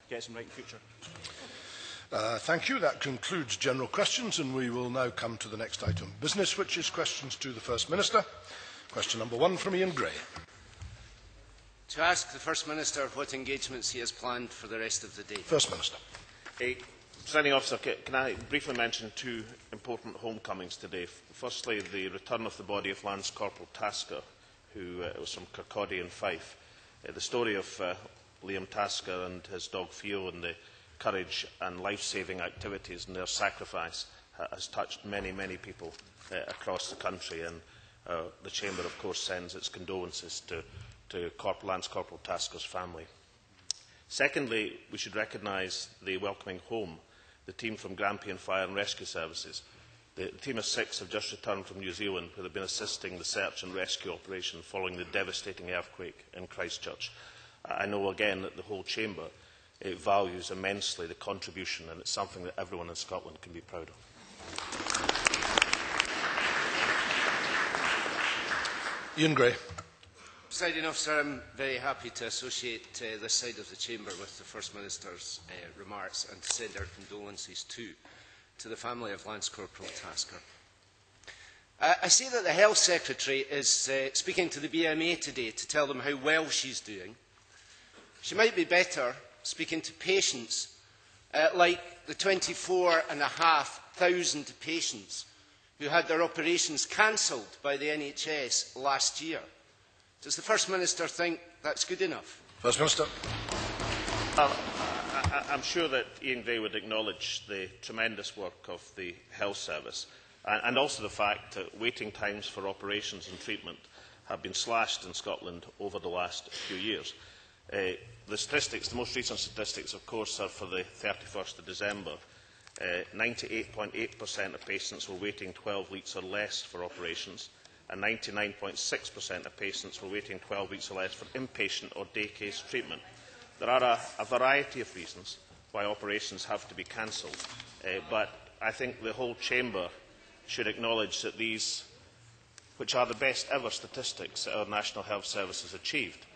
gets them right in future. Thank you. That concludes general questions, and we will now come to the next item of business, which is questions to the First Minister. Question number 1 from Ian Gray. To ask the First Minister what engagements he has planned for the rest of the day. First Minister. Presiding Officer, can I briefly mention 2 important homecomings today? Firstly, the return of the body of Lance Corporal Tasker, who was from Kirkcaldy in Fife. The story of Liam Tasker and his dog Theo and the courage and life-saving activities and their sacrifice has touched many, many people across the country, and the Chamber, of course, sends its condolences to Lance Corporal Tasker's family. Secondly, we should recognise the welcoming home, the team from Grampian Fire and Rescue Services. The team of 6 have just returned from New Zealand, where they've been assisting the search and rescue operation following the devastating earthquake in Christchurch. I know again that the whole Chamber values immensely the contribution, and it's something that everyone in Scotland can be proud of. Ian Gray. Presiding Officer, I am very happy to associate this side of the Chamber with the First Minister's remarks and to send our condolences too to the family of Lance Corporal Tasker. I see that the Health Secretary is speaking to the BMA today to tell them how well she's doing. She might be better speaking to patients like the 24,500 patients who had their operations cancelled by the NHS last year. Does the First Minister think that's good enough? First Minister. I'm sure that Ian Gray would acknowledge the tremendous work of the Health Service and also the fact that waiting times for operations and treatment have been slashed in Scotland over the last few years. The statistics, the most recent statistics, of course, are for the 31st of December. 98.8% of patients were waiting 12 weeks or less for operations, and 99.6% of patients were waiting 12 weeks or less for inpatient or day case treatment. There are a variety of reasons why operations have to be cancelled, but I think the whole Chamber should acknowledge that these, which are the best ever statistics that our National Health Service has achieved,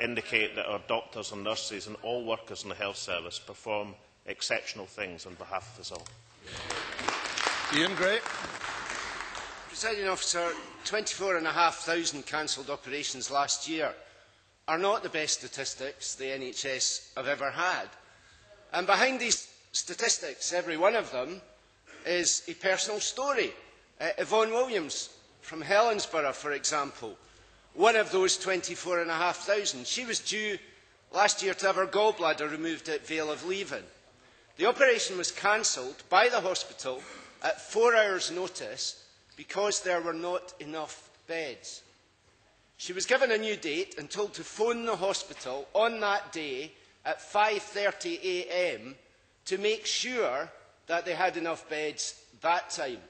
indicate that our doctors and nurses and all workers in the Health Service perform exceptional things on behalf of us all. Ian Gray. Presiding Officer, 24,500 cancelled operations last year are not the best statistics the NHS have ever had. And behind these statistics, every one of them, is a personal story. Yvonne Williams from Helensburgh, for example, one of those 24,500. She was due last year to have her gallbladder removed at Vale of Leven. The operation was cancelled by the hospital at 4 hours' notice because there were not enough beds. She was given a new date and told to phone the hospital on that day at 5:30 a.m. to make sure that they had enough beds that time.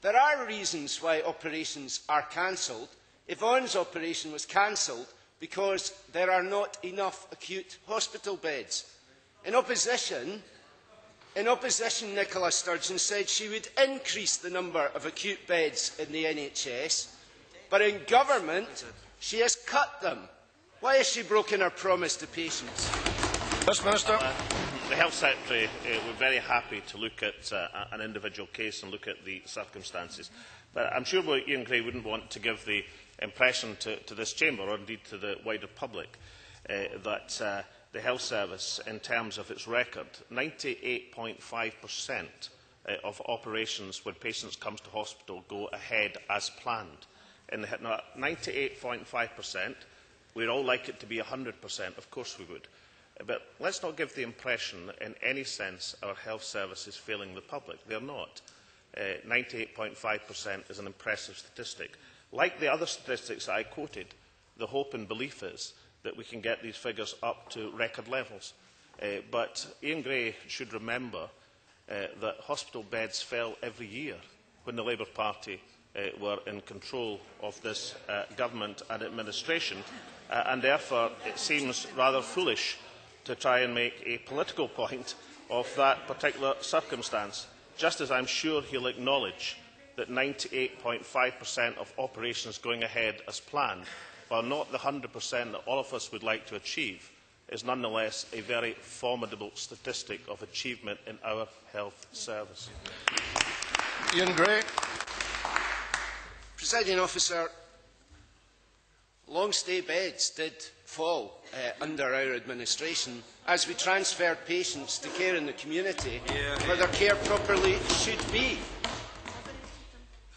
There are reasons why operations are cancelled. Yvonne's operation was cancelled because there are not enough acute hospital beds. In opposition, Nicola Sturgeon said she would increase the number of acute beds in the NHS, but in government she has cut them. Why has she broken her promise to patients? First Minister. The Health Secretary were very happy to look at an individual case and look at the circumstances. But I'm sure Ian Gray wouldn't want to give the impression to this Chamber, or indeed to the wider public, that the Health Service, in terms of its record, 98.5% of operations when patients come to hospital go ahead as planned. 98.5%, we'd all like it to be 100%, of course we would. But let's not give the impression that in any sense our health service is failing the public. They're not. 98.5% is an impressive statistic. Like the other statistics I quoted, the hope and belief is that we can get these figures up to record levels. But Ian Gray should remember that hospital beds fell every year when the Labour Party were in control of this government and administration, and therefore it seems rather foolish to try and make a political point of that particular circumstance, just as I'm sure he'll acknowledge that 98.5% of operations going ahead as planned, while not the 100% that all of us would like to achieve, is nonetheless a very formidable statistic of achievement in our health service. Ian Gray. Presiding Officer, long-stay beds did fall under our administration as we transferred patients to care in the community where their care properly should be.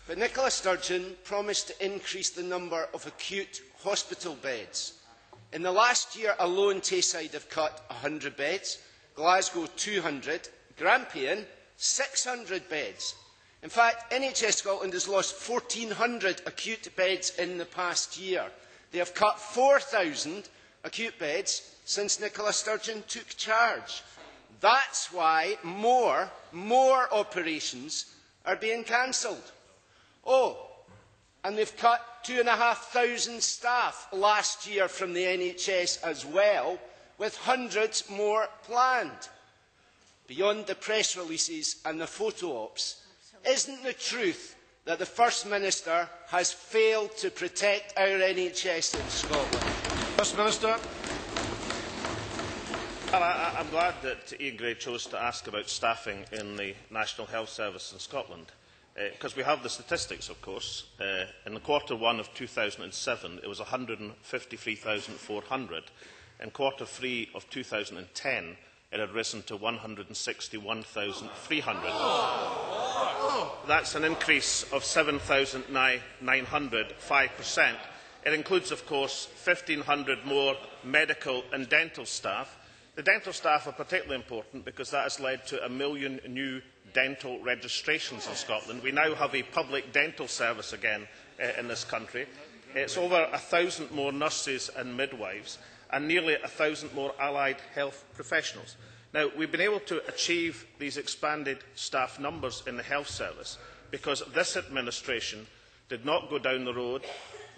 But Nicola Sturgeon promised to increase the number of acute hospital beds. In the last year alone, Tayside have cut 100 beds, Glasgow 200, Grampian 600 beds. In fact, NHS Scotland has lost 1,400 acute beds in the past year. They have cut 4,000 acute beds since Nicola Sturgeon took charge. That's why more operations are being cancelled. Oh, and they've cut 2,500 staff last year from the NHS as well, with hundreds more planned. Beyond the press releases and the photo ops, isn't the truth that the First Minister has failed to protect our NHS in Scotland? First Minister. Well, I'm glad that Ian Gray chose to ask about staffing in the National Health Service in Scotland, because we have the statistics, of course. In the Q1 of 2007, it was 153,400. In Q3 of 2010, it had risen to 161,300. That's an increase of 7,900, 5%. It includes, of course, 1,500 more medical and dental staff. The dental staff are particularly important because that has led to 1 million new dental registrations in Scotland. We now have a public dental service again in this country. It's over 1,000 more nurses and midwives and nearly 1,000 more allied health professionals. Now, we've been able to achieve these expanded staff numbers in the health service because this administration did not go down the road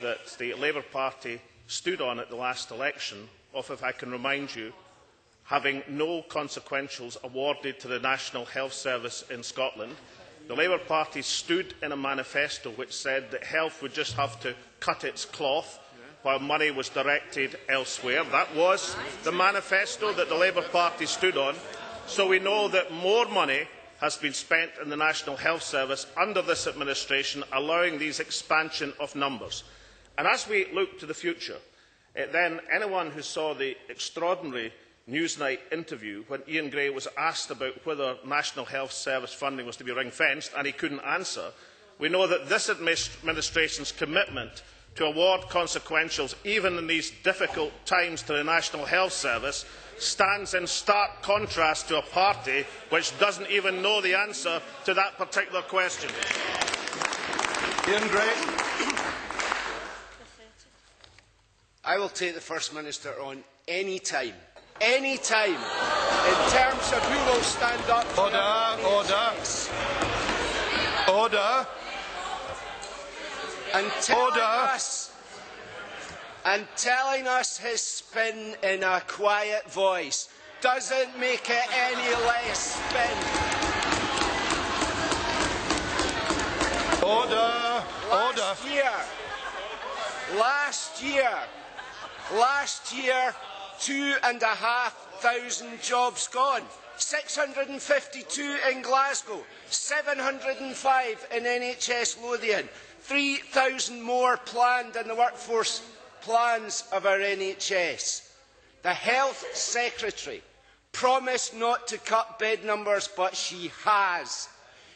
that the Labour Party stood on at the last election of, if I can remind you, having no consequentials awarded to the National Health Service in Scotland. The Labour Party stood in a manifesto which said that health would just have to cut its cloth while money was directed elsewhere. That was the manifesto that the Labour Party stood on. So we know that more money has been spent in the National Health Service under this administration, allowing these expansion of numbers. And as we look to the future, then anyone who saw the extraordinary Newsnight interview when Ian Gray was asked about whether National Health Service funding was to be ring-fenced and he couldn't answer, we know that this administration's commitment to award consequentials, even in these difficult times, to the National Health Service stands in stark contrast to a party which doesn't even know the answer to that particular question. Ian Gray. I will take the First Minister on any time, in terms of who will stand up to Order. And telling us his spin in a quiet voice doesn't make it any less spin. Order. Last year, 2,500 jobs gone. 652 in Glasgow, 705 in NHS Lothian, 3,000 more planned in the workforce plans of our NHS. The Health Secretary promised not to cut bed numbers, but she has.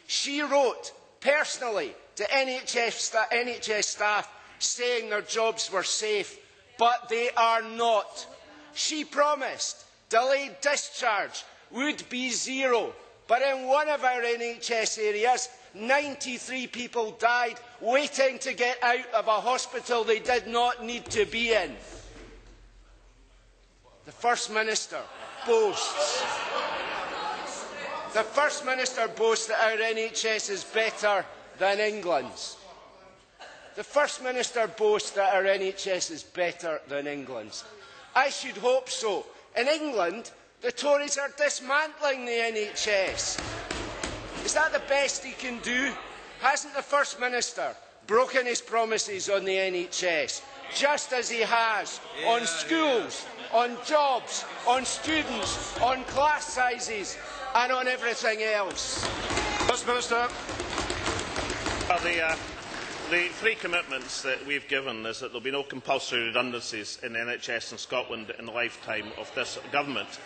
She wrote personally to NHS staff saying their jobs were safe, but they are not. She promised delayed discharge would be zero, but in one of our NHS areas, 93 people died waiting to get out of a hospital they did not need to be in. The First Minister boasts that our NHS is better than England's. The First Minister boasts that our NHS is better than England's. I should hope so. In England, the Tories are dismantling the NHS. Is that the best he can do? Hasn't the First Minister broken his promises on the NHS, just as he has on schools, on jobs, on students, on class sizes and on everything else. First Minister. The three commitments that we've given is that there will be no compulsory redundancies in the NHS in Scotland in the lifetime of this government.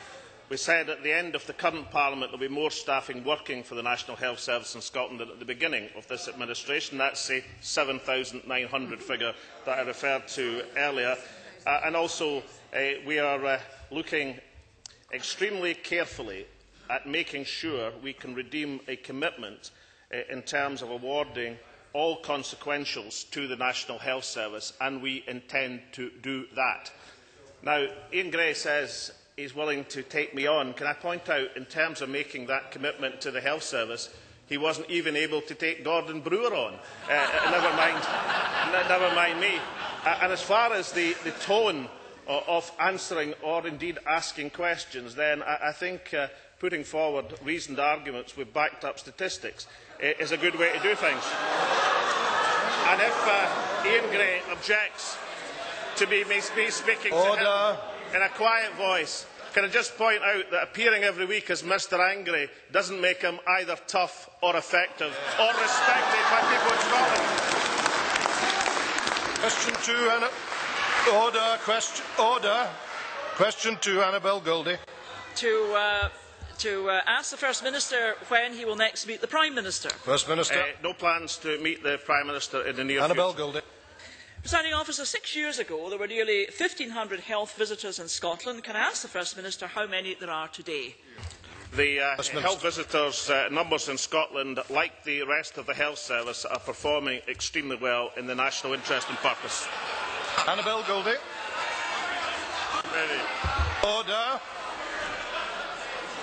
We said at the end of the current Parliament there will be more staffing working for the National Health Service in Scotland than at the beginning of this administration. That's the 7,900 figure that I referred to earlier. And also we are looking extremely carefully at making sure we can redeem a commitment in terms of awarding all consequentials to the National Health Service, and we intend to do that. Now, Ian Gray says he is willing to take me on. Can I point out, in terms of making that commitment to the Health Service, he wasn't even able to take Gordon Brewer on, never mind me. And as far as the tone of answering or indeed asking questions, then I think putting forward reasoned arguments with backed up statistics is a good way to do things. And if Ian Gray objects to me speaking to him in a quiet voice, can I just point out that appearing every week as Mr Angry doesn't make him either tough or effective or respected by people in Scotland. Question 2, Order. Question 2, Annabel Goldie. To ask the First Minister when he will next meet the Prime Minister. First Minister. No plans to meet the Prime Minister in the near future. Annabel Goldie. Presiding Officer, 6 years ago there were nearly 1,500 health visitors in Scotland. Can I ask the First Minister how many there are today? The health visitors' numbers in Scotland, like the rest of the health service, are performing extremely well in the national interest and purpose. Annabel Goldie.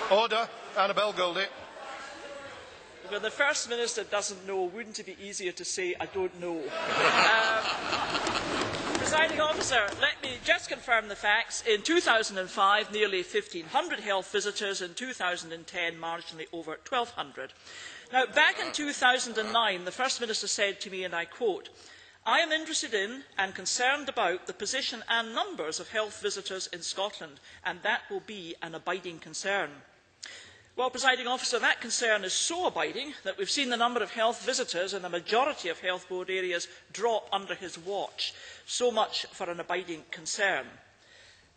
Order. Annabel Goldie. Well, the First Minister doesn't know. Wouldn't it be easier to say, I don't know? Presiding Officer, let me just confirm the facts. In 2005, nearly 1,500 health visitors. In 2010, marginally over 1,200. Now, back in 2009, the First Minister said to me, and I quote, "I am interested in and concerned about the position and numbers of health visitors in Scotland, and that will be an abiding concern." Well, Presiding Officer, that concern is so abiding that we've seen the number of health visitors in a majority of health board areas drop under his watch. So much for an abiding concern.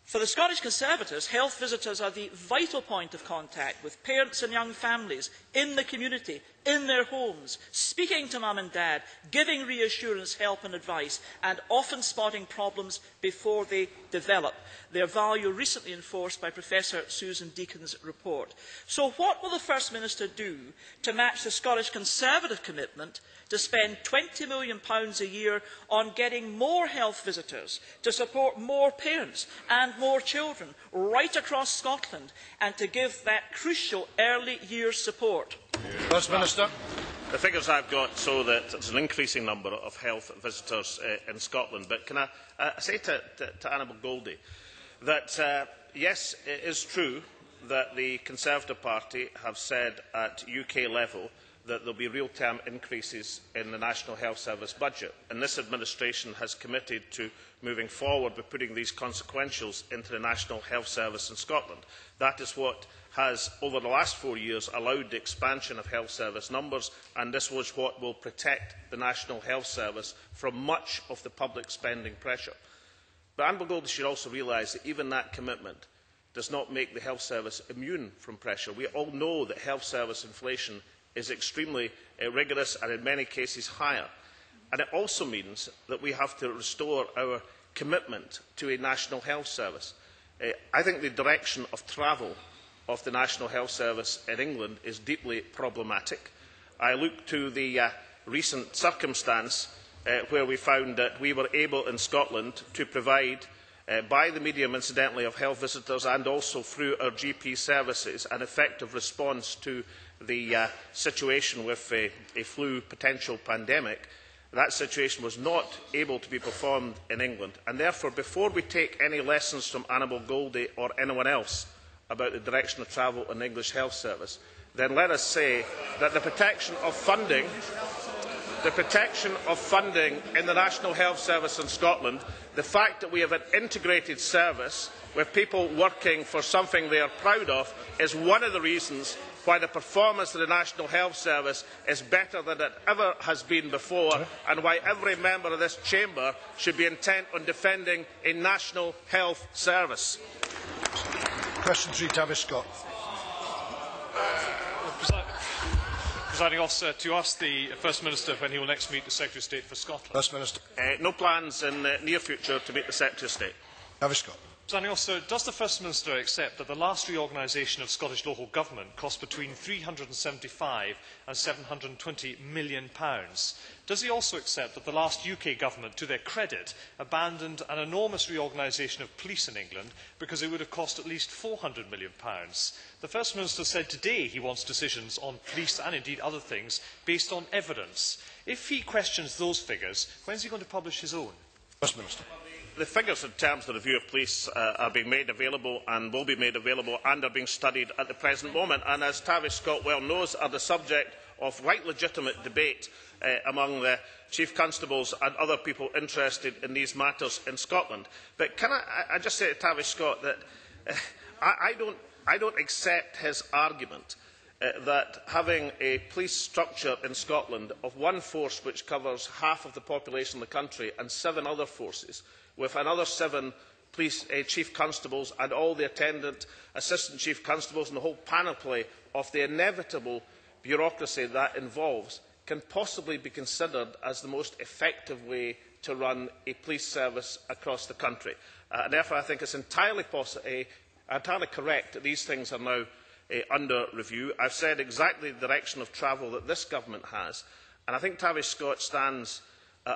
For the Scottish Conservatives, health visitors are the vital point of contact with parents and young families in the community, in their homes, speaking to mum and dad, giving reassurance, help and advice, and often spotting problems before they develop. Their value recently enforced by Professor Susan Deacon's report. So what will the First Minister do to match the Scottish Conservative commitment to spend £20 million a year on getting more health visitors, to support more parents and more children right across Scotland, and to give that crucial early years support? First Minister. The figures I've got show that there's an increasing number of health visitors in Scotland. But can I say to Annabel Goldie that, yes, it is true that the Conservative Party have said at UK level that there will be real-term increases in the National Health Service budget. And this administration has committed to moving forward with putting these consequentials into the National Health Service in Scotland. That is what has, over the last 4 years, allowed the expansion of health service numbers, and this was what will protect the National Health Service from much of the public spending pressure. But Annabel Goldie should also realise that even that commitment does not make the health service immune from pressure. We all know that health service inflation is extremely rigorous and in many cases higher. And it also means that we have to restore our commitment to a National Health Service. I think the direction of travel of the National Health Service in England is deeply problematic. I look to the recent circumstance where we found that we were able in Scotland to provide, by the medium incidentally of health visitors and also through our GP services, an effective response to the situation with a flu potential pandemic. That situation was not able to be performed in England, and therefore, before we take any lessons from Annabel Goldie or anyone else about the direction of travel in the English Health Service, then let us say that the protection of funding the protection of funding in the National Health Service in Scotland, the fact that we have an integrated service with people working for something they are proud of, is one of the reasons why the performance of the National Health Service is better than it ever has been before, and why every member of this chamber should be intent on defending a National Health Service. Question 3, Tavish Scott. Presiding Officer, to ask the First Minister when he will next meet the Secretary of State for Scotland. First Minister. No plans in the near future to meet the Secretary of State. Tavish Scott. Presiding Officer, does the First Minister accept that the last reorganisation of Scottish local government cost between £375 and £720 million? Does he also accept that the last UK government, to their credit, abandoned an enormous reorganisation of police in England because it would have cost at least £400 million? The First Minister said today he wants decisions on police and indeed other things based on evidence. If he questions those figures, when is he going to publish his own? First Minister. The figures in terms of the review of police are being made available and will be made available and are being studied at the present moment, and as Tavish Scott well knows, are the subject of quite legitimate debate among the Chief Constables and other people interested in these matters in Scotland. But can I just say to Tavish Scott that I don't accept his argument that having a police structure in Scotland of one force which covers half of the population of the country and 7 other forces, with another 7 police chief constables and all the attendant assistant chief constables and the whole panoply of the inevitable bureaucracy that involves, can possibly be considered as the most effective way to run a police service across the country. And therefore, I think it's entirely correct that these things are now under review. I've said exactly the direction of travel that this government has, and I think Tavish Scott stands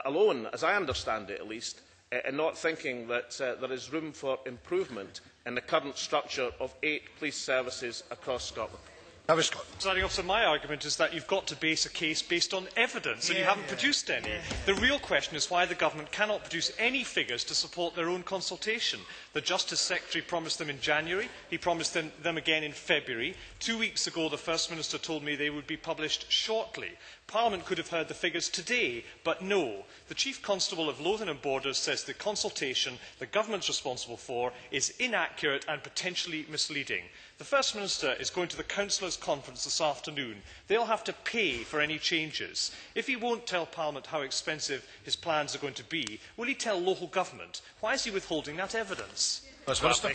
alone, as I understand it at least, in not thinking that there is room for improvement in the current structure of 8 police services across Scotland. Tavish Scott. Presiding Officer, my argument is that you've got to base a case based on evidence, and you haven't produced any. The real question is why the government cannot produce any figures to support their own consultation. The Justice Secretary promised them in January. He promised them again in February. 2 weeks ago, the First Minister told me they would be published shortly. Parliament could have heard the figures today, but no. The Chief Constable of Lothian and Borders says the consultation the government is responsible for is inaccurate and potentially misleading. The First Minister is going to the Councillors' Conference this afternoon. They'll have to pay for any changes. If he won't tell Parliament how expensive his plans are going to be, will he tell local government? Why is he withholding that evidence? First Minister.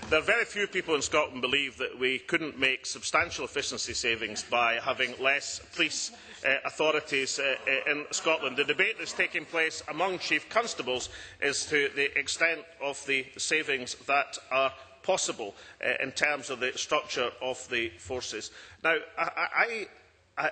There are very few people in Scotland who believe that we couldn't make substantial efficiency savings by having less police authorities in Scotland. The debate that is taking place among Chief Constables is to the extent of the savings that are possible in terms of the structure of the forces. Now, I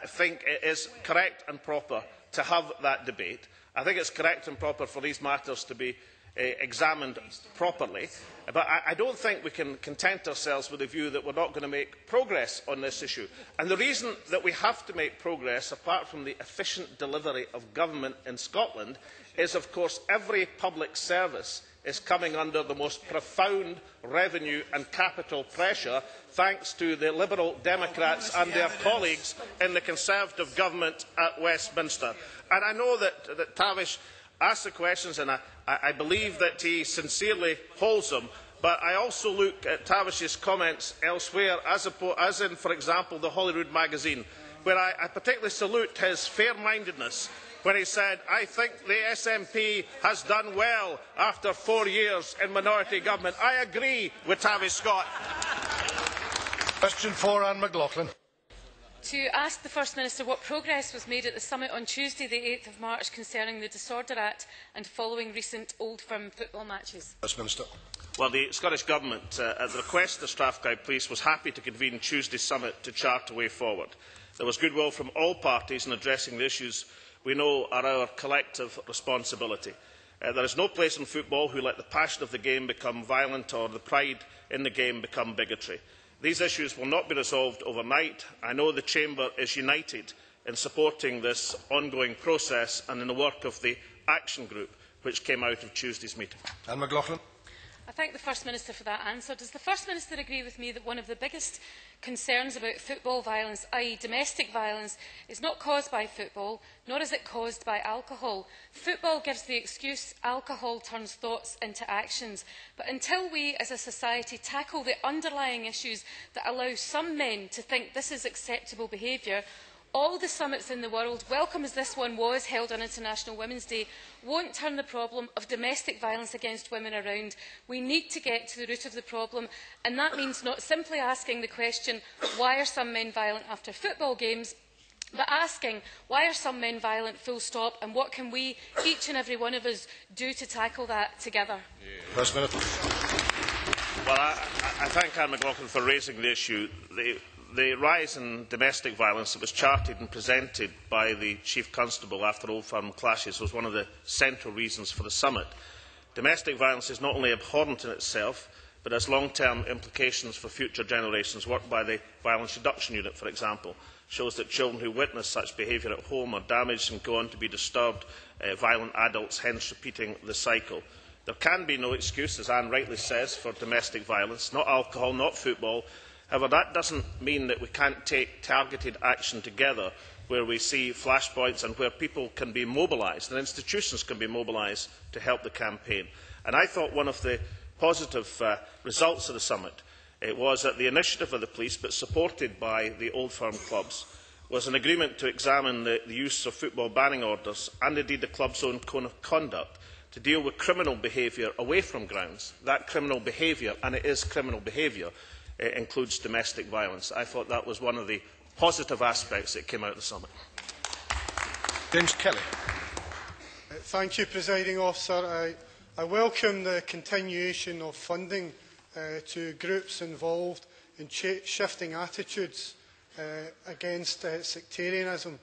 think it is correct and proper to have that debate. I think it is correct and proper for these matters to be examined properly, but I don't think we can content ourselves with the view that we are not going to make progress on this issue. And the reason that we have to make progress, apart from the efficient delivery of government in Scotland, is of course every public service is coming under the most profound revenue and capital pressure thanks to the Liberal Democrats and their colleagues in the Conservative government at Westminster. And I know that Tavish asked the questions, and I believe that he sincerely holds them, but I also look at Tavish's comments elsewhere, as in, for example, the Holyrood magazine, where I particularly salute his fair-mindedness when he said, "I think the SNP has done well after 4 years in minority government." I agree with Tavish Scott. Question 4, Anne McLaughlin. To ask the First Minister what progress was made at the summit on Tuesday, the 8th of March, concerning the Disorder Act and following recent Old Firm football matches. First Minister. Well, the Scottish Government, at the request of the Strathclyde Police, was happy to convene Tuesday's summit to chart a way forward. There was goodwill from all parties in addressing the issues we know are our collective responsibility. There is no place in football who let the passion of the game become violent or the pride in the game become bigotry. These issues will not be resolved overnight. I know the Chamber is united in supporting this ongoing process and in the work of the Action Group, which came out of Tuesday's meeting. Anne McLaughlin. I thank the First Minister for that answer. Does the First Minister agree with me that one of the biggest concerns about football violence, i.e. domestic violence, is not caused by football, nor is it caused by alcohol? Football gives the excuse, alcohol turns thoughts into actions. But until we as a society tackle the underlying issues that allow some men to think this is acceptable behaviour, all the summits in the world, welcome as this one was held on International Women's Day, won't turn the problem of domestic violence against women around. We need to get to the root of the problem, and that means not simply asking the question, why are some men violent after football games, but asking, why are some men violent, full stop, and what can we, each and every one of us, do to tackle that together? First Minister. Well, I thank Anne McLaughlin for raising the issue. The rise in domestic violence that was charted and presented by the Chief Constable after Old Firm clashes was one of the central reasons for the summit. Domestic violence is not only abhorrent in itself, but has long-term implications for future generations. Work by the Violence Reduction Unit, for example, shows that children who witness such behaviour at home are damaged and go on to be disturbed, violent adults, hence repeating the cycle. There can be no excuse, as Anne rightly says, for domestic violence, not alcohol, not football. However, that does not mean that we cannot take targeted action together where we see flashpoints and where people can be mobilised and institutions can be mobilised to help the campaign. And I thought one of the positive results of the summit was that the initiative of the police, but supported by the Old Firm clubs, was an agreement to examine the use of football banning orders and indeed the club's own code of conduct to deal with criminal behaviour away from grounds. That criminal behaviour, and it is criminal behaviour, includes domestic violence. I thought that was one of the positive aspects that came out of the summit. James Kelly. Thank you, Presiding Officer. I welcome the continuation of funding to groups involved in shifting attitudes against sectarianism.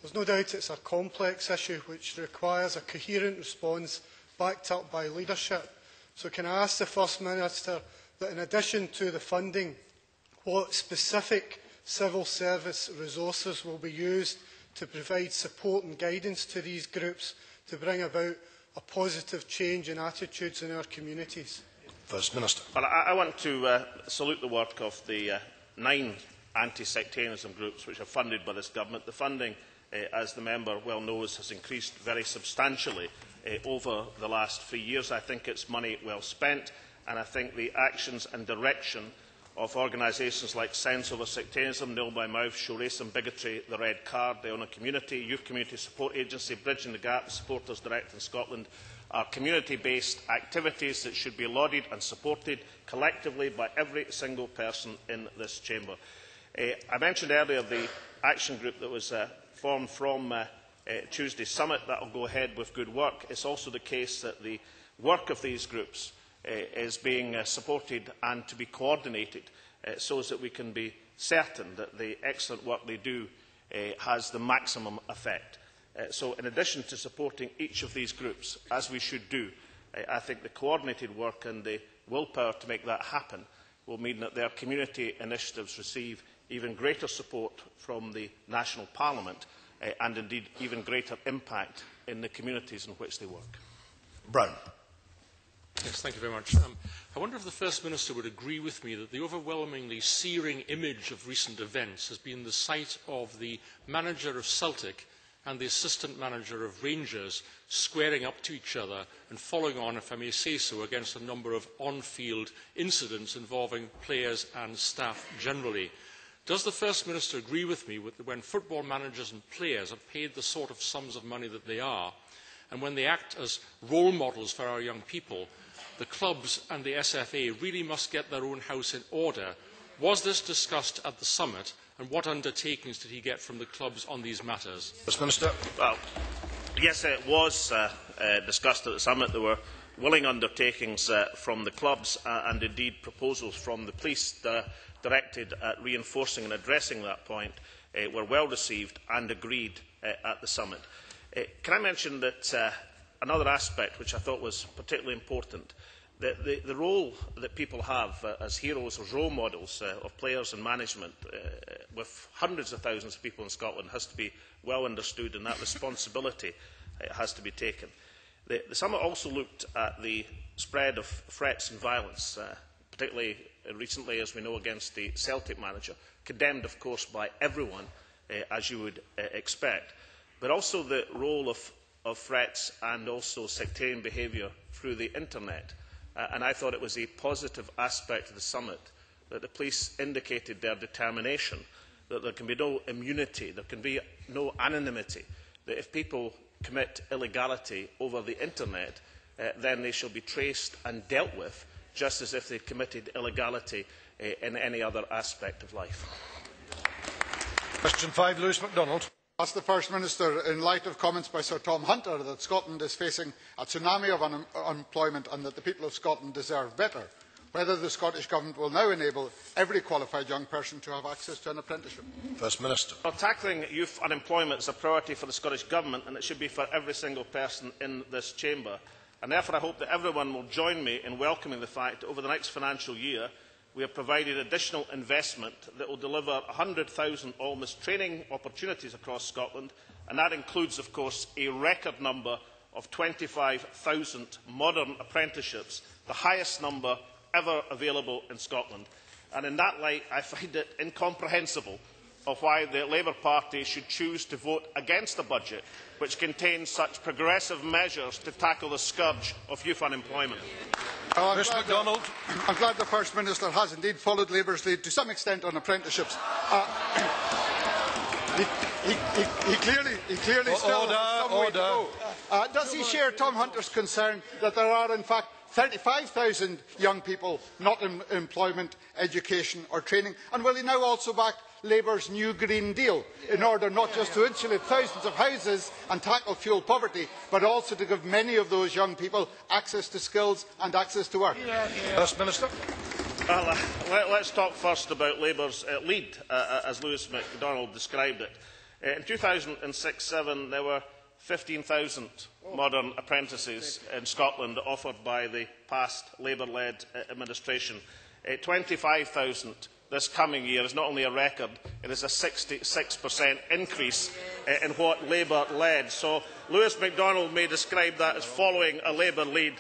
There's no doubt it's a complex issue which requires a coherent response backed up by leadership. So can I ask the First Minister that in addition to the funding, what specific civil service resources will be used to provide support and guidance to these groups to bring about a positive change in attitudes in our communities? First Minister. Well, I want to salute the work of the 9 anti-sectarianism groups which are funded by this government. The funding, as the member well knows, has increased very substantially over the last 3 years. I think it's money well spent, and I think the actions and direction of organisations like Sense Over Sectarianism, Nil by Mouth, Show Racism, Bigotry, The Red Card, the Honour Community, Youth Community Support Agency, Bridging the Gap, Supporters Direct in Scotland, are community-based activities that should be lauded and supported collectively by every single person in this chamber. I mentioned earlier the action group that was formed from Tuesday's summit. That will go ahead with good work. It's also the case that the work of these groups is being supported and to be coordinated so that we can be certain that the excellent work they do has the maximum effect. So in addition to supporting each of these groups, as we should do, I think the coordinated work and the willpower to make that happen will mean that their community initiatives receive even greater support from the National Parliament and indeed even greater impact in the communities in which they work. Brown. Yes, thank you very much. I wonder if the First Minister would agree with me that the overwhelmingly searing image of recent events has been the sight of the manager of Celtic and the assistant manager of Rangers squaring up to each other and following on, if I may say so, against a number of on-field incidents involving players and staff generally. Does the First Minister agree with me that when football managers and players are paid the sort of sums of money that they are, and when they act as role models for our young people, the clubs and the SFA really must get their own house in order? Was this discussed at the summit, and what undertakings did he get from the clubs on these matters? First Minister. Well, yes, it was discussed at the summit. There were willing undertakings from the clubs and indeed proposals from the police directed at reinforcing and addressing that point were well received and agreed at the summit. Can I mention that another aspect which I thought was particularly important, the role that people have as heroes, as role models of players and management with hundreds of thousands of people in Scotland has to be well understood, and that responsibility has to be taken. The summit also looked at the spread of threats and violence, particularly recently, as we know, against the Celtic manager, condemned, of course, by everyone, as you would expect, but also the role of threats and also sectarian behaviour through the internet. And I thought it was a positive aspect of the summit that the police indicated their determination that there can be no immunity, there can be no anonymity, that if people commit illegality over the internet, then they shall be traced and dealt with, just as if they committed illegality in any other aspect of life. Question 5, Lewis MacDonald. Ask the First Minister, in light of comments by Sir Tom Hunter that Scotland is facing a tsunami of unemployment and that the people of Scotland deserve better, whether the Scottish Government will now enable every qualified young person to have access to an apprenticeship. First Minister. Well, tackling youth unemployment is a priority for the Scottish Government, and it should be for every single person in this chamber. And therefore I hope that everyone will join me in welcoming the fact that over the next financial year we have provided additional investment that will deliver 100,000 almost training opportunities across Scotland, and that includes, of course, a record number of 25,000 modern apprenticeships, the highest number ever available in Scotland. And in that light, I find it incomprehensible of why the Labour Party should choose to vote against a budget which contains such progressive measures to tackle the scourge of youth unemployment. I'm glad the First Minister has indeed followed Labour's lead to some extent on apprenticeships. He clearly still has some way to go. Does he share Tom Hunter's concern that there are in fact 35,000 young people not in employment, education or training? And will he now also back Labour's new Green Deal in order not just to insulate thousands of houses and tackle fuel poverty, but also to give many of those young people access to skills and access to work? First Minister. Well, let's talk first about Labour's lead, as Lewis MacDonald described it. In 2006-07, there were 15,000 modern apprentices in Scotland offered by the past Labour-led administration. 25,000 this coming year is not only a record, it is a 66% increase in what Labour led. So Lewis MacDonald may describe that as following a Labour lead.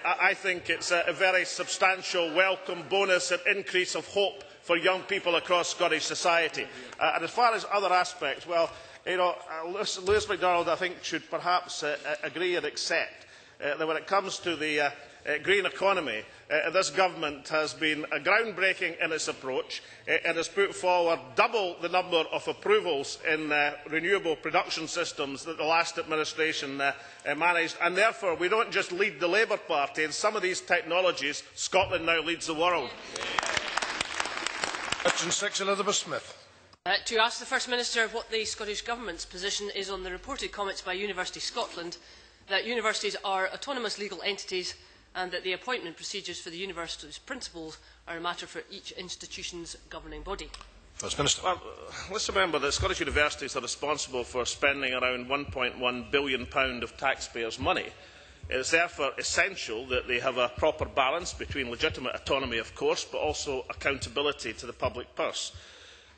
I think it's a very substantial welcome bonus and increase of hope for young people across Scottish society. And as far as other aspects, well, Lewis MacDonald, I think, should perhaps agree and accept that when it comes to the green economy, this government has been groundbreaking in its approach. It has put forward double the number of approvals in renewable production systems that the last administration managed, and therefore we don't just lead the Labour Party. In some of these technologies, Scotland now leads the world. Question 6, Elizabeth Smith. To ask the First Minister what the Scottish Government's position is on the reported comments by University Scotland that universities are autonomous legal entities and that the appointment procedures for the university's principals are a matter for each institution's governing body. First Minister. Well, let's remember that Scottish universities are responsible for spending around £1.1 billion of taxpayers' money. It is therefore essential that they have a proper balance between legitimate autonomy, of course, but also accountability to the public purse.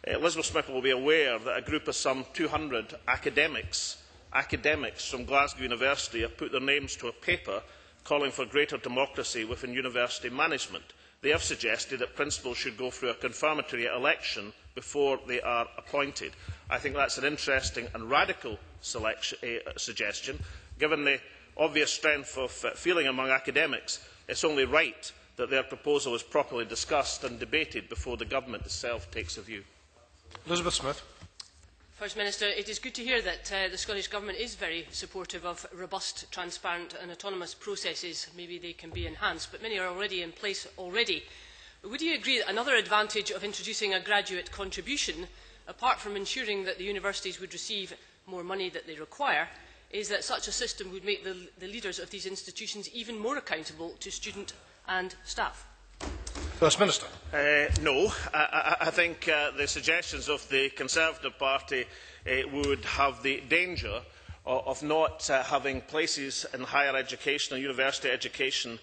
Elizabeth Smith will be aware that a group of some 200 academics from Glasgow University have put their names to a paper calling for greater democracy within university management. They have suggested that principals should go through a confirmatory election before they are appointed. I think that is an interesting and radical suggestion. Given the obvious strength of feeling among academics, it is only right that their proposal is properly discussed and debated before the government itself takes a view. Elizabeth Smith. First Minister, it is good to hear that the Scottish Government is very supportive of robust, transparent and autonomous processes. Maybe they can be enhanced, but many are already in place already. But would you agree that another advantage of introducing a graduate contribution, apart from ensuring that the universities would receive more money that they require, is that such a system would make the leaders of these institutions even more accountable to student and staff? First Minister. No. I think the suggestions of the Conservative Party would have the danger of not having places in higher education or university education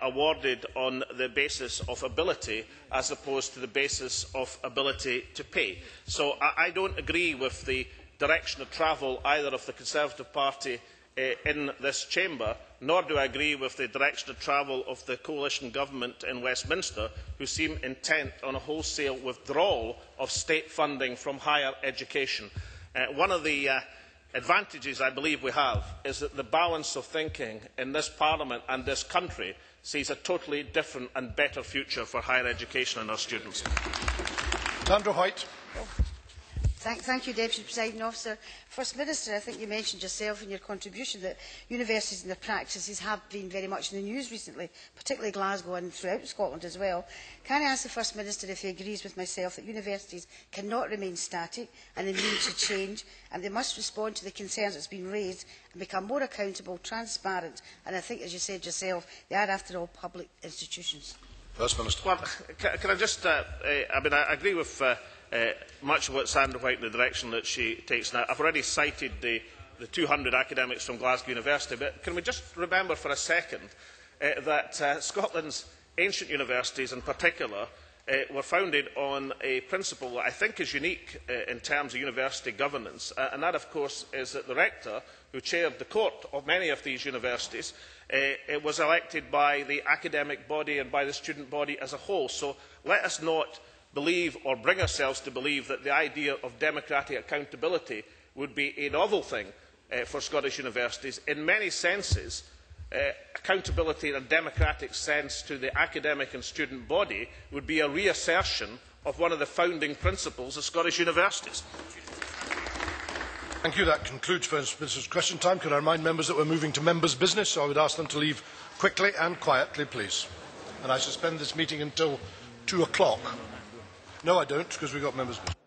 awarded on the basis of ability as opposed to the basis of ability to pay. So I don't agree with the direction of travel either of the Conservative Party in this chamber, nor do I agree with the direction of travel of the coalition government in Westminster, who seem intent on a wholesale withdrawal of state funding from higher education. One of the advantages I believe we have is that the balance of thinking in this Parliament and this country sees a totally different and better future for higher education and our students. Sandra White. Thank you, Deputy Presiding Officer. First Minister, I think you mentioned yourself in your contribution that universities and their practices have been very much in the news recently, particularly Glasgow and throughout Scotland as well. Can I ask the First Minister if he agrees with myself that universities cannot remain static and immune to change, and they must respond to the concerns that have been raised and become more accountable, transparent, and I think, as you said yourself, they are, after all, public institutions? First Minister. Well, can I just, I agree with much of what Sandra White in the direction that she takes now. I've already cited the 200 academics from Glasgow University, but can we just remember for a second that Scotland's ancient universities in particular were founded on a principle that I think is unique in terms of university governance, and that of course is that the rector, who chaired the court of many of these universities, was elected by the academic body and by the student body as a whole. So let us not believe or bring ourselves to believe that the idea of democratic accountability would be a novel thing for Scottish universities. In many senses, accountability in a democratic sense to the academic and student body would be a reassertion of one of the founding principles of Scottish universities. Thank you. That concludes First Minister's question time. Could I remind members that we're moving to members' business, so I would ask them to leave quickly and quietly, please. And I suspend this meeting until 2 o'clock. No, I don't, because we've got members' business.